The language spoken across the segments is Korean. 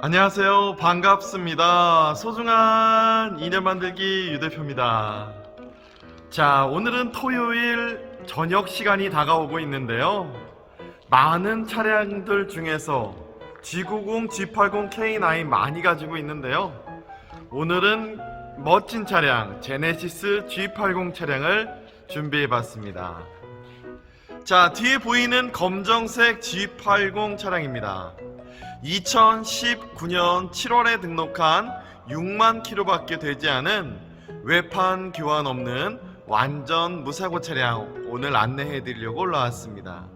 안녕하세요. 반갑습니다. 소중한 인연 만들기 유대표입니다. 자, 오늘은 토요일 저녁 시간이 다가오고 있는데요. 많은 차량들 중에서 G90, G80, K9 많이 가지고 있는데요. 오늘은 멋진 차량 제네시스 G80 차량을 준비해 봤습니다. 자, 뒤에 보이는 검정색 G80 차량입니다. 2019년 7월에 등록한 6만 킬로밖에 되지 않은 외판 교환 없는 완전 무사고 차량 오늘 안내해 드리려고 올라왔습니다.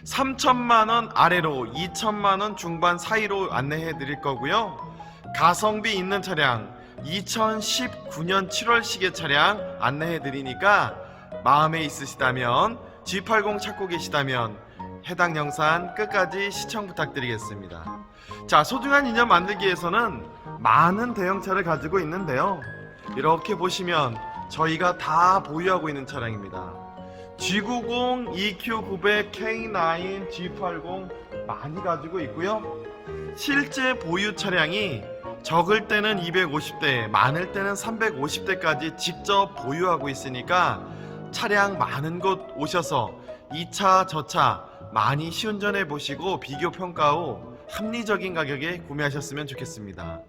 3천만원 아래로 2천만원 중반 사이로 안내해 드릴 거고요. 가성비 있는 차량 2019년 7월식의 차량 안내해 드리니까 마음에 있으시다면 G80 찾고 계시다면 해당 영상 끝까지 시청 부탁드리겠습니다. 자, 소중한 인연 만들기에서는 많은 대형차를 가지고 있는데요. 이렇게 보시면 저희가 다 보유하고 있는 차량입니다. G90, EQ900, K9, G80 많이 가지고 있고요. 실제 보유 차량이 적을 때는 250대, 많을 때는 350대까지 직접 보유하고 있으니까 차량 많은 곳 오셔서 이 차, 저 차 많이 시운전해 보시고 비교 평가 후 합리적인 가격에 구매하셨으면 좋겠습니다.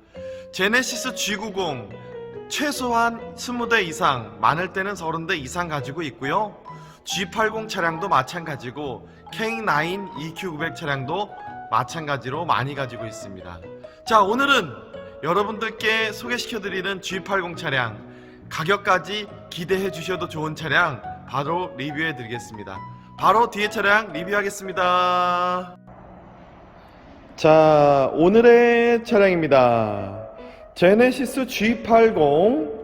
제네시스 G90 최소한 20대 이상, 많을 때는 30대 이상 가지고 있고요. G80 차량도 마찬가지고 K9, EQ900 차량도 마찬가지로 많이 가지고 있습니다. 자, 오늘은 여러분들께 소개시켜드리는 G80 차량 가격까지 기대해 주셔도 좋은 차량 바로 리뷰해 드리겠습니다. 바로 뒤에 차량 리뷰하겠습니다. 자, 오늘의 차량입니다. 제네시스 G80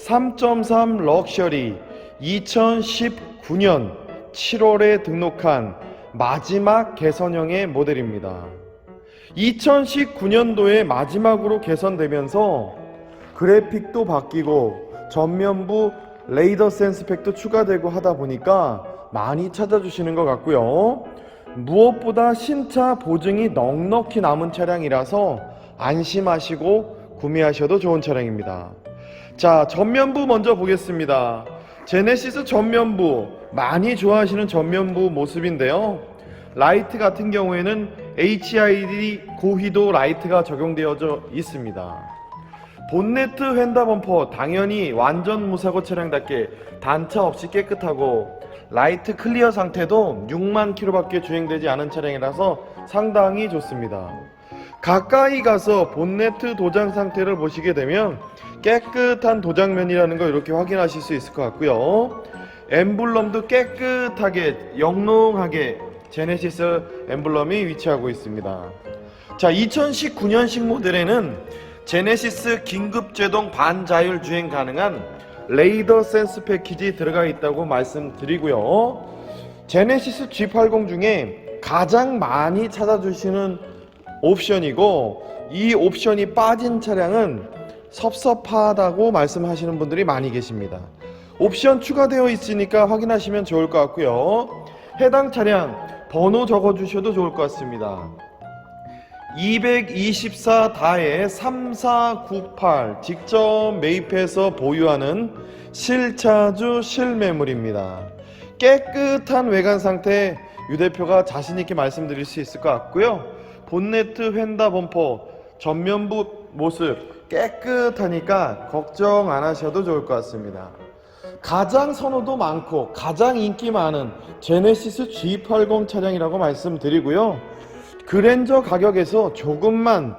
3.3 럭셔리 2019년 7월에 등록한 마지막 개선형의 모델입니다. 2019년도에 마지막으로 개선되면서 그래픽도 바뀌고 전면부 레이더 센스 팩도 추가되고 하다 보니까 많이 찾아주시는 것 같고요. 무엇보다 신차 보증이 넉넉히 남은 차량이라서 안심하시고 구매하셔도 좋은 차량입니다. 자, 전면부 먼저 보겠습니다. 제네시스 전면부 많이 좋아하시는 전면부 모습인데요. 라이트 같은 경우에는 HID 고휘도 라이트가 적용되어져 있습니다. 본네트 휀다 범퍼 당연히 완전 무사고 차량답게 단차 없이 깨끗하고 라이트 클리어 상태도 6만 킬로밖에 주행되지 않은 차량이라서 상당히 좋습니다. 가까이 가서 본네트 도장 상태를 보시게 되면 깨끗한 도장면이라는 걸 이렇게 확인하실 수 있을 것 같고요. 엠블럼도 깨끗하게 영롱하게 제네시스 엠블럼이 위치하고 있습니다. 자, 2019년식 모델에는 제네시스 긴급제동 반자율 주행 가능한 레이더 센스 패키지 들어가 있다고 말씀드리고요. 제네시스 G80 중에 가장 많이 찾아주시는 옵션이고 이 옵션이 빠진 차량은 섭섭하다고 말씀하시는 분들이 많이 계십니다. 옵션 추가되어 있으니까 확인하시면 좋을 것 같고요. 해당 차량 번호 적어주셔도 좋을 것 같습니다. 224-3498 직접 매입해서 보유하는 실차주 실매물입니다. 깨끗한 외관 상태 유대표가 자신있게 말씀드릴 수 있을 것 같고요. 본네트 휀다 범퍼 전면부 모습 깨끗하니까 걱정 안 하셔도 좋을 것 같습니다. 가장 선호도 많고 가장 인기 많은 제네시스 G80 차량이라고 말씀드리고요. 그랜저 가격에서 조금만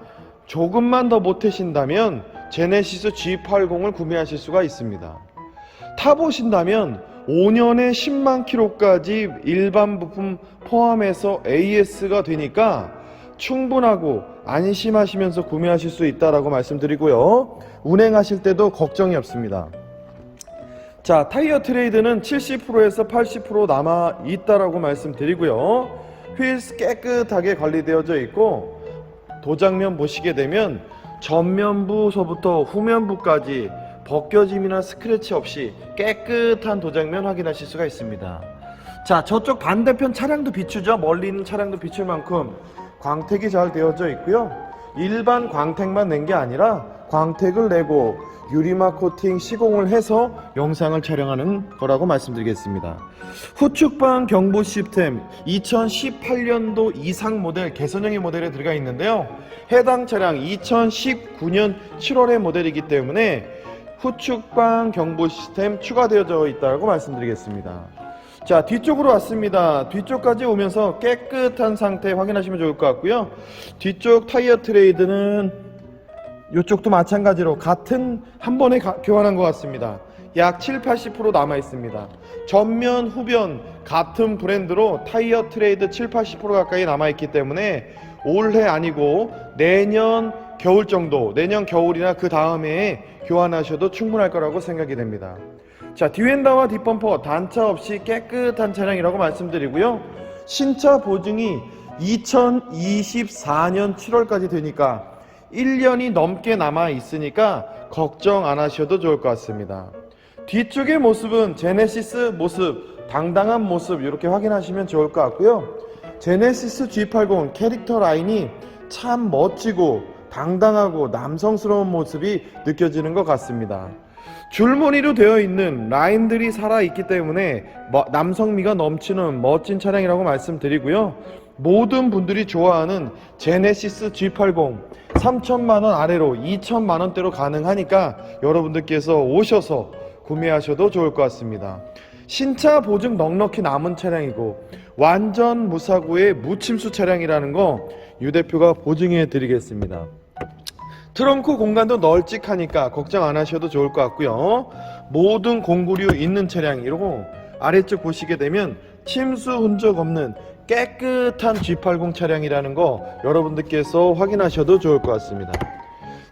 더 보태신다면 제네시스 G80을 구매하실 수가 있습니다. 타보신다면 5년에 10만 킬로까지 일반 부품 포함해서 AS가 되니까 충분하고 안심하시면서 구매하실 수 있다라고 말씀드리고요. 운행하실 때도 걱정이 없습니다. 자, 타이어 트레이드는 70%에서 80% 남아 있다라고 말씀드리고요. 휠스 깨끗하게 관리되어져 있고 도장면 보시게 되면 전면부서부터 후면부까지 벗겨짐이나 스크래치 없이 깨끗한 도장면 확인하실 수가 있습니다. 자, 저쪽 반대편 차량도 비추죠. 멀리 있는 차량도 비출 만큼 광택이 잘 되어져 있고요. 일반 광택만 낸 게 아니라 광택을 내고 유리막 코팅 시공을 해서 영상을 촬영하는 거라고 말씀드리겠습니다. 후측방 경보 시스템 2018년도 이상 모델 개선형의 모델에 들어가 있는데요. 해당 차량 2019년 7월의 모델이기 때문에 후측방 경보 시스템 추가되어져 있다고 말씀드리겠습니다. 자, 뒤쪽으로 왔습니다. 뒤쪽까지 오면서 깨끗한 상태 확인하시면 좋을 것 같고요. 뒤쪽 타이어 트레이드는 이쪽도 마찬가지로 같은 한 번에 교환한 것 같습니다. 약 7-80% 남아 있습니다. 전면 후변 같은 브랜드로 타이어 트레이드 7-80% 가까이 남아 있기 때문에 올해 아니고 내년 겨울 정도, 내년 겨울이나 그 다음에 교환하셔도 충분할 거라고 생각이 됩니다. 자, 뒤엔다와 뒷범퍼 단차 없이 깨끗한 차량이라고 말씀드리고요. 신차 보증이 2024년 7월까지 되니까 1년이 넘게 남아 있으니까 걱정 안 하셔도 좋을 것 같습니다. 뒤쪽의 모습은 제네시스 모습, 당당한 모습 이렇게 확인하시면 좋을 것 같고요. 제네시스 G80 캐릭터 라인이 참 멋지고 당당하고 남성스러운 모습이 느껴지는 것 같습니다. 줄무늬로 되어 있는 라인들이 살아있기 때문에 남성미가 넘치는 멋진 차량이라고 말씀드리고요. 모든 분들이 좋아하는 제네시스 G80 3천만원 아래로 2천만원대로 가능하니까 여러분들께서 오셔서 구매하셔도 좋을 것 같습니다. 신차 보증 넉넉히 남은 차량이고 완전 무사고의 무침수 차량이라는 거 유 대표가 보증해 드리겠습니다. 트렁크 공간도 널찍하니까 걱정 안 하셔도 좋을 것 같고요. 모든 공구류 있는 차량이고 아래쪽 보시게 되면 침수 흔적 없는 깨끗한 G80 차량이라는 거 여러분들께서 확인하셔도 좋을 것 같습니다.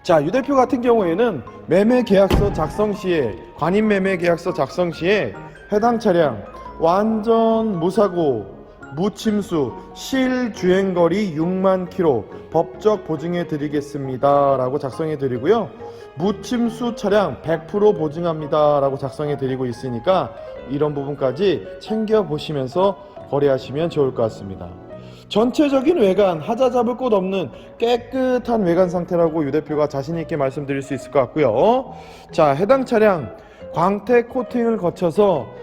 자, 유 대표 같은 경우에는 매매 계약서 작성 시에, 관임 매매 계약서 작성 시에 해당 차량 완전 무사고 무침수 실주행거리 6만 킬로 법적 보증해 드리겠습니다 라고 작성해 드리고요. 무침수 차량 100% 보증합니다 라고 작성해 드리고 있으니까 이런 부분까지 챙겨 보시면서 거래하시면 좋을 것 같습니다. 전체적인 외관 하자 잡을 곳 없는 깨끗한 외관 상태라고 유 대표가 자신있게 말씀드릴 수 있을 것 같고요. 자, 해당 차량 광택 코팅을 거쳐서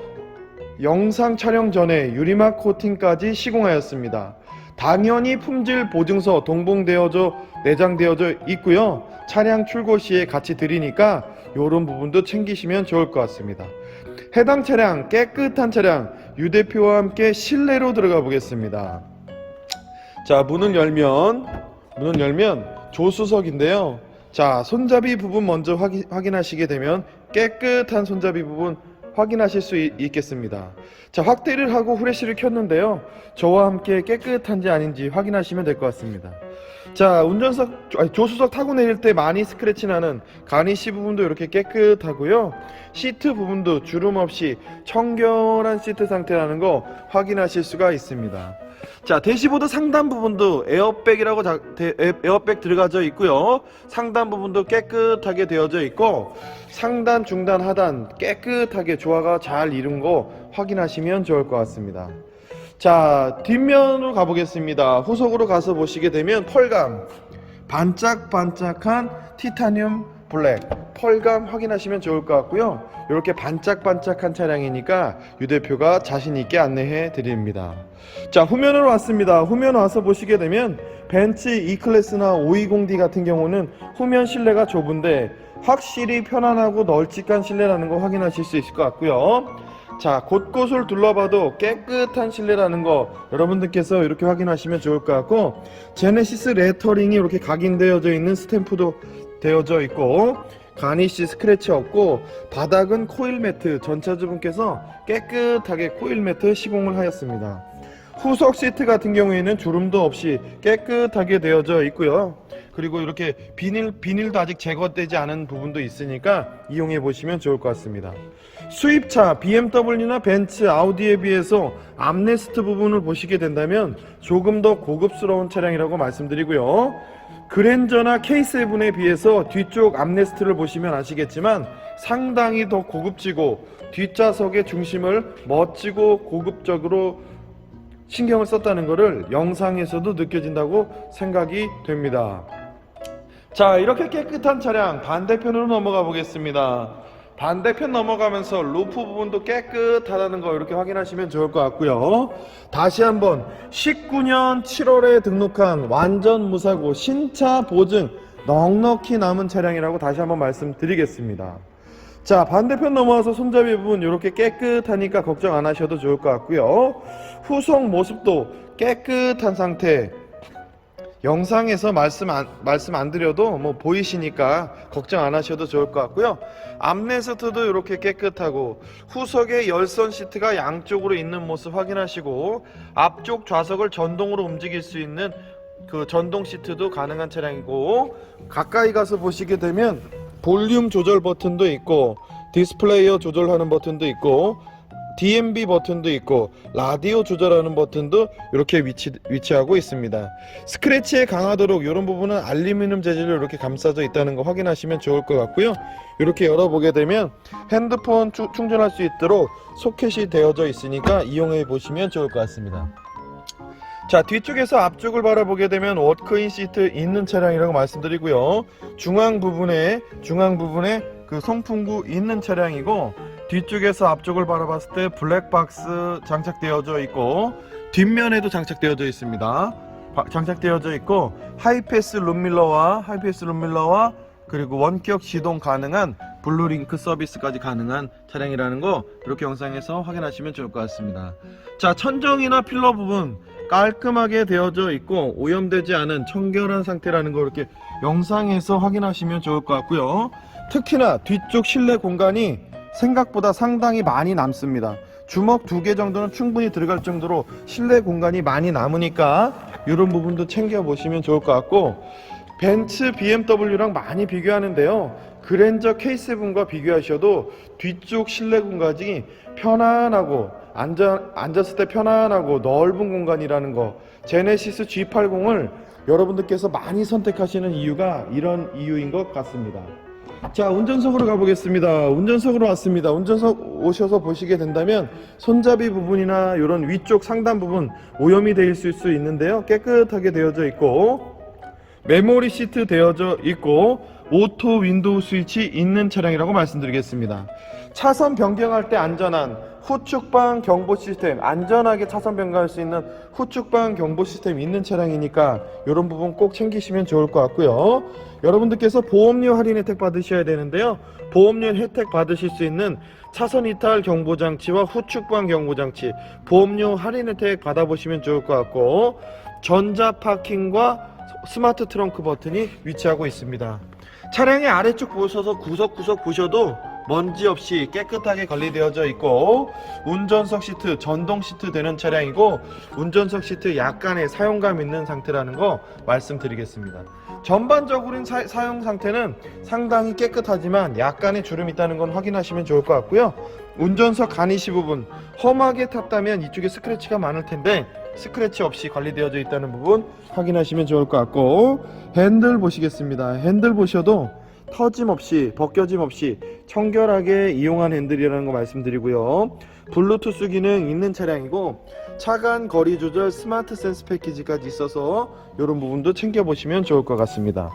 영상 촬영 전에 유리막 코팅까지 시공하였습니다. 당연히 품질 보증서 동봉되어져 내장되어져 있고요. 차량 출고 시에 같이 드리니까 이런 부분도 챙기시면 좋을 것 같습니다. 해당 차량 깨끗한 차량 유 대표와 함께 실내로 들어가 보겠습니다. 자, 문을 열면 조수석인데요. 자, 손잡이 부분 먼저 확인하시게 되면 깨끗한 손잡이 부분 확인하실 수 있겠습니다. 자, 확대를 하고 후레쉬를 켰는데요. 저와 함께 깨끗한지 아닌지 확인하시면 될 것 같습니다. 자, 조수석 타고 내릴 때 많이 스크래치 나는 가니쉬 부분도 이렇게 깨끗하고요. 시트 부분도 주름 없이 청결한 시트 상태라는 거 확인하실 수가 있습니다. 자, 대시보드 상단 부분도 에어백이라고 에어백 들어가져 있고요. 상단 부분도 깨끗하게 되어져 있고 상단, 중단, 하단 깨끗하게 조화가 잘 이룬 거 확인하시면 좋을 것 같습니다. 자, 뒷면으로 가보겠습니다. 후속으로 가서 보시게 되면 펄감 반짝반짝한 티타늄 블랙 펄감 확인하시면 좋을 것 같고요. 이렇게 반짝반짝한 차량이니까 유 대표가 자신있게 안내해 드립니다. 자, 후면으로 왔습니다. 후면 와서 보시게 되면 벤츠 E클래스나 520D 같은 경우는 후면 실내가 좁은데 확실히 편안하고 널찍한 실내라는 거 확인하실 수 있을 것 같고요. 자, 곳곳을 둘러봐도 깨끗한 실내라는 거 여러분들께서 이렇게 확인하시면 좋을 것 같고 제네시스 레터링이 이렇게 각인되어져 있는 스탬프도 되어져 있고 가니쉬 스크래치 없고 바닥은 코일 매트 전차주분께서 깨끗하게 코일 매트 시공을 하였습니다. 후석 시트 같은 경우에는 주름도 없이 깨끗하게 되어져 있고요. 그리고 이렇게 비닐도 아직 제거되지 않은 부분도 있으니까 이용해 보시면 좋을 것 같습니다. 수입차 BMW나 벤츠, 아우디에 비해서 암레스트 부분을 보시게 된다면 조금 더 고급스러운 차량이라고 말씀드리고요. 그랜저나 K7에 비해서 뒤쪽 암레스트를 보시면 아시겠지만 상당히 더 고급지고 뒷좌석의 중심을 멋지고 고급적으로 신경을 썼다는 것을 영상에서도 느껴진다고 생각이 됩니다. 자, 이렇게 깨끗한 차량 반대편으로 넘어가 보겠습니다. 반대편 넘어가면서 루프 부분도 깨끗하다는 거 이렇게 확인하시면 좋을 것 같고요. 다시 한번 19년 7월에 등록한 완전 무사고 신차 보증 넉넉히 남은 차량이라고 다시 한번 말씀드리겠습니다. 자, 반대편 넘어와서 손잡이 부분 이렇게 깨끗하니까 걱정 안 하셔도 좋을 것 같고요. 후속 모습도 깨끗한 상태, 영상에서 말씀 안 드려도 뭐 보이시니까 걱정 안 하셔도 좋을 것 같고요. 암레스트도 이렇게 깨끗하고 후석에 열선 시트가 양쪽으로 있는 모습 확인하시고 앞쪽 좌석을 전동으로 움직일 수 있는 그 전동 시트도 가능한 차량이고, 가까이 가서 보시게 되면 볼륨 조절 버튼도 있고 디스플레이어 조절하는 버튼도 있고 DMB 버튼도 있고 라디오 조절하는 버튼도 이렇게 위치하고 있습니다. 스크래치에 강하도록 이런 부분은 알루미늄 재질로 이렇게 감싸져 있다는 거 확인하시면 좋을 것 같고요. 이렇게 열어보게 되면 핸드폰 충전할 수 있도록 소켓이 되어져 있으니까 이용해 보시면 좋을 것 같습니다. 자, 뒤쪽에서 앞쪽을 바라보게 되면 워크인 시트 있는 차량이라고 말씀드리고요. 중앙 부분에 그 송풍구 있는 차량이고, 뒤쪽에서 앞쪽을 바라봤을 때 블랙박스 장착되어져 있고 뒷면에도 장착되어져 있습니다. 장착되어져 있고 하이패스 룸밀러와 그리고 원격 시동 가능한 블루링크 서비스까지 가능한 차량이라는 거 이렇게 영상에서 확인하시면 좋을 것 같습니다. 자, 천정이나 필러 부분 깔끔하게 되어져 있고 오염되지 않은 청결한 상태라는 거 이렇게 영상에서 확인하시면 좋을 것 같고요. 특히나 뒤쪽 실내 공간이 생각보다 상당히 많이 남습니다. 주먹 2개 정도는 충분히 들어갈 정도로 실내 공간이 많이 남으니까 이런 부분도 챙겨 보시면 좋을 것 같고, 벤츠, BMW랑 많이 비교하는데요, 그랜저 K7과 비교하셔도 뒤쪽 실내 공간이 편안하고 앉았을 때 편안하고 넓은 공간이라는 거, 제네시스 G80을 여러분들께서 많이 선택하시는 이유가 이런 이유인 것 같습니다. 자, 운전석으로 가보겠습니다. 운전석으로 왔습니다. 운전석 오셔서 보시게 된다면 손잡이 부분이나 이런 위쪽 상단 부분 오염이 될 수 있는데요, 깨끗하게 되어져 있고 메모리 시트 되어져 있고 오토 윈도우 스위치 있는 차량이라고 말씀드리겠습니다. 차선 변경할 때 안전한 후측방 경보 시스템, 안전하게 차선 변경할 수 있는 후측방 경보 시스템 있는 차량이니까 이런 부분 꼭 챙기시면 좋을 것 같고요. 여러분들께서 보험료 할인 혜택 받으셔야 되는데요, 보험료 혜택 받으실 수 있는 차선 이탈 경보 장치와 후측방 경보 장치 보험료 할인 혜택 받아보시면 좋을 것 같고, 전자 파킹과 스마트 트렁크 버튼이 위치하고 있습니다. 차량의 아래쪽 보셔서 구석구석 보셔도 먼지 없이 깨끗하게 관리되어져 있고, 운전석 시트 전동 시트 되는 차량이고 운전석 시트 약간의 사용감 있는 상태라는 거 말씀드리겠습니다. 전반적으로는 사용 상태는 상당히 깨끗하지만 약간의 주름이 있다는 건 확인하시면 좋을 것 같고요. 운전석 가니시 부분 험하게 탔다면 이쪽에 스크래치가 많을 텐데 스크래치 없이 관리되어져 있다는 부분 확인하시면 좋을 것 같고, 핸들 보시겠습니다. 핸들 보셔도 터짐 없이 벗겨짐 없이 청결하게 이용한 핸들이라는 거 말씀드리고요. 블루투스 기능 있는 차량이고 차간 거리 조절 스마트 센스 패키지까지 있어서 이런 부분도 챙겨보시면 좋을 것 같습니다.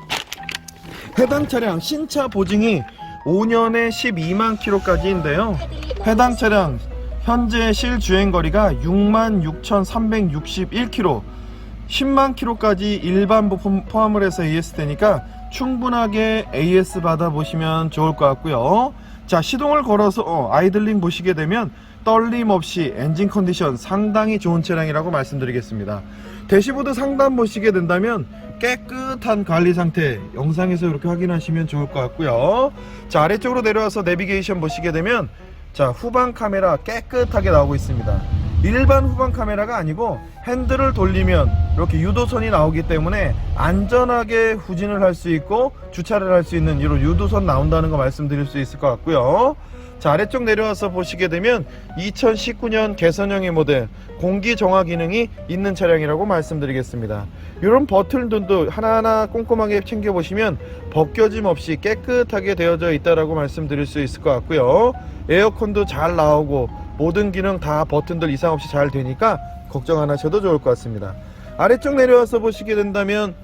해당 차량 신차 보증이 5년에 12만 킬로까지인데요, 해당 차량 현재 실주행거리가 66,361km, 10만 킬로까지 일반 부품 포함을 해서 AS 되니까 충분하게 AS 받아보시면 좋을 것 같고요. 자, 시동을 걸어서 아이들링 보시게 되면 떨림 없이 엔진 컨디션 상당히 좋은 차량이라고 말씀드리겠습니다. 대시보드 상단 보시게 된다면 깨끗한 관리 상태 영상에서 이렇게 확인하시면 좋을 것 같고요. 자, 아래쪽으로 내려와서 내비게이션 보시게 되면 자, 후방 카메라 깨끗하게 나오고 있습니다. 일반 후방 카메라가 아니고 핸들을 돌리면 이렇게 유도선이 나오기 때문에 안전하게 후진을 할 수 있고 주차를 할 수 있는 이런 유도선 나온다는 거 말씀드릴 수 있을 것 같고요. 자, 아래쪽 내려와서 보시게 되면 2019년 개선형의 모델 공기 정화 기능이 있는 차량이라고 말씀드리겠습니다. 이런 버튼들도 하나하나 꼼꼼하게 챙겨보시면 벗겨짐 없이 깨끗하게 되어져 있다라고 말씀드릴 수 있을 것 같고요. 에어컨도 잘 나오고 모든 기능 다 버튼들 이상 없이 잘 되니까 걱정 안 하셔도 좋을 것 같습니다. 아래쪽 내려와서 보시게 된다면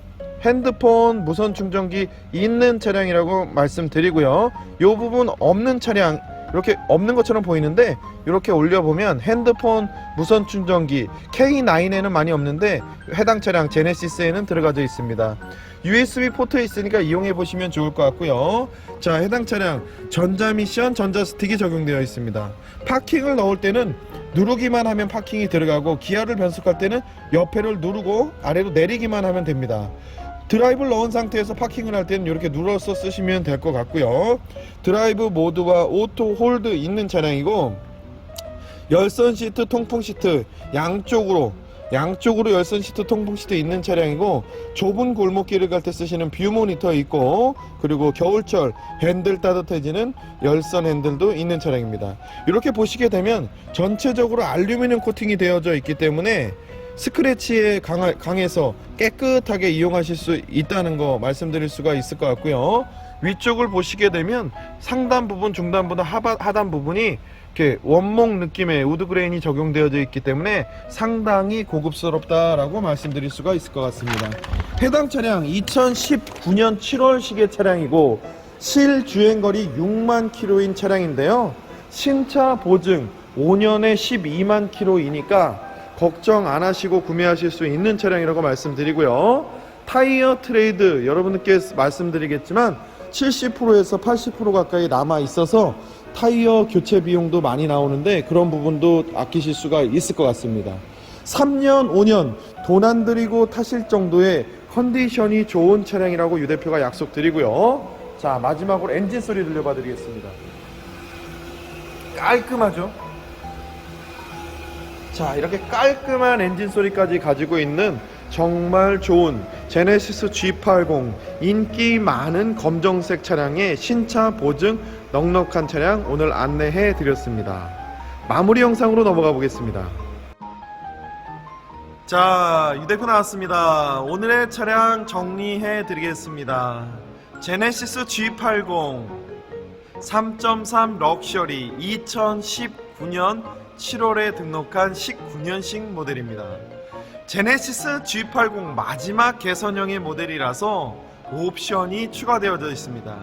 핸드폰 무선 충전기 있는 차량이라고 말씀드리고요. 이 부분 없는 차량, 이렇게 없는 것처럼 보이는데 이렇게 올려보면 핸드폰 무선 충전기 K9에는 많이 없는데 해당 차량 제네시스에는 들어가져 있습니다. USB 포트 있으니까 이용해 보시면 좋을 것 같고요. 자, 해당 차량 전자미션 전자스틱이 적용되어 있습니다. 파킹을 넣을 때는 누르기만 하면 파킹이 들어가고, 기아를 변속할 때는 옆에를 누르고 아래로 내리기만 하면 됩니다. 드라이브를 넣은 상태에서 파킹을 할 때는 이렇게 눌러서 쓰시면 될 것 같고요. 드라이브 모드와 오토 홀드 있는 차량이고, 열선 시트, 통풍 시트 양쪽으로 열선 시트, 통풍 시트 있는 차량이고, 좁은 골목길을 갈 때 쓰시는 뷰 모니터 있고, 그리고 겨울철 핸들 따뜻해지는 열선 핸들도 있는 차량입니다. 이렇게 보시게 되면 전체적으로 알루미늄 코팅이 되어져 있기 때문에 스크래치에 강해서 깨끗하게 이용하실 수 있다는 거 말씀드릴 수가 있을 것 같고요. 위쪽을 보시게 되면 상단 부분, 중단보다 하단 부분이 이렇게 원목 느낌의 우드그레인이 적용되어져 있기 때문에 상당히 고급스럽다라고 말씀드릴 수가 있을 것 같습니다. 해당 차량 2019년 7월식의 차량이고, 실주행거리 6만 킬로인 차량인데요. 신차 보증 5년에 12만 킬로이니까 걱정 안 하시고 구매하실 수 있는 차량이라고 말씀드리고요. 타이어 트레이드 여러분들께 말씀드리겠지만 70%에서 80% 가까이 남아 있어서 타이어 교체 비용도 많이 나오는데 그런 부분도 아끼실 수가 있을 것 같습니다. 3년 5년 돈 안 들이고 타실 정도의 컨디션이 좋은 차량이라고 유 대표가 약속드리고요. 자, 마지막으로 엔진 소리 들려봐 드리겠습니다. 깔끔하죠? 자, 이렇게 깔끔한 엔진 소리까지 가지고 있는 정말 좋은 제네시스 G80, 인기 많은 검정색 차량의 신차 보증 넉넉한 차량 오늘 안내해 드렸습니다. 마무리 영상으로 넘어가 보겠습니다. 자, 유 대표 나왔습니다. 오늘의 차량 정리해 드리겠습니다. 제네시스 G80 3.3 럭셔리 2019년 7월에 등록한 19년식 모델입니다. 제네시스 G80 마지막 개선형의 모델이라서 옵션이 추가되어져 있습니다.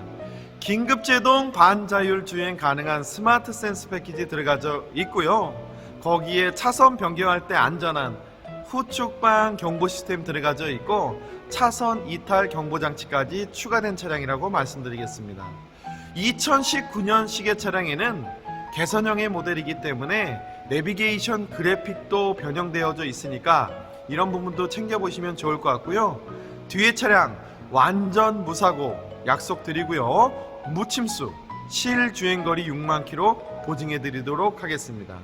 긴급제동 반자율 주행 가능한 스마트 센스 패키지 들어가져 있고요. 거기에 차선 변경할 때 안전한 후측방 경보 시스템 들어가져 있고, 차선 이탈 경보 장치까지 추가된 차량이라고 말씀드리겠습니다. 2019년식의 차량에는 개선형의 모델이기 때문에 내비게이션 그래픽도 변형되어져 있으니까 이런 부분도 챙겨보시면 좋을 것 같고요. 뒤에 차량 완전 무사고 약속드리고요. 무침수 실주행거리 6만 킬로 보증해 드리도록 하겠습니다.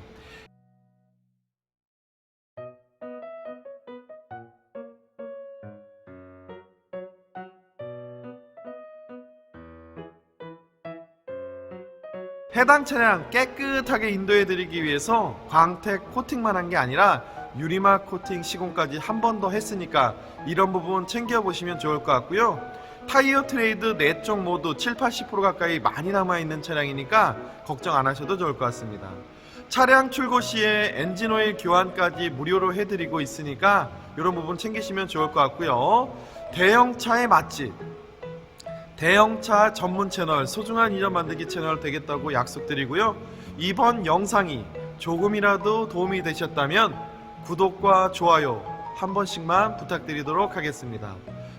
해당 차량 깨끗하게 인도해 드리기 위해서 광택 코팅만 한 게 아니라 유리막 코팅 시공까지 한 번 더 했으니까 이런 부분 챙겨보시면 좋을 것 같고요. 타이어 트레이드 4쪽 모두 70-80% 가까이 많이 남아있는 차량이니까 걱정 안 하셔도 좋을 것 같습니다. 차량 출고 시에 엔진오일 교환까지 무료로 해드리고 있으니까 이런 부분 챙기시면 좋을 것 같고요. 대형차의 맛집, 대형차 전문 채널 소중한 인연 만들기 채널 되겠다고 약속드리고요. 이번 영상이 조금이라도 도움이 되셨다면 구독과 좋아요 한 번씩만 부탁드리도록 하겠습니다.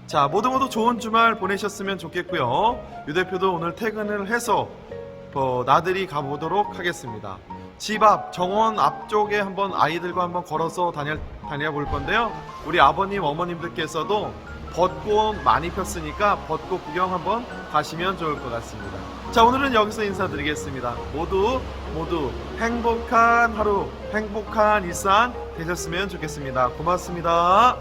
자, 모두 좋은 주말 보내셨으면 좋겠고요. 유 대표도 오늘 퇴근을 해서 나들이 가보도록 하겠습니다. 집 앞 정원 앞쪽에 한번 아이들과 한번 걸어서 다녀볼 건데요. 우리 아버님 어머님들께서도 벚꽃 많이 폈으니까 벚꽃 구경 한번 가시면 좋을 것 같습니다. 자, 오늘은 여기서 인사드리겠습니다. 모두 행복한 하루, 행복한 일상 되셨으면 좋겠습니다. 고맙습니다.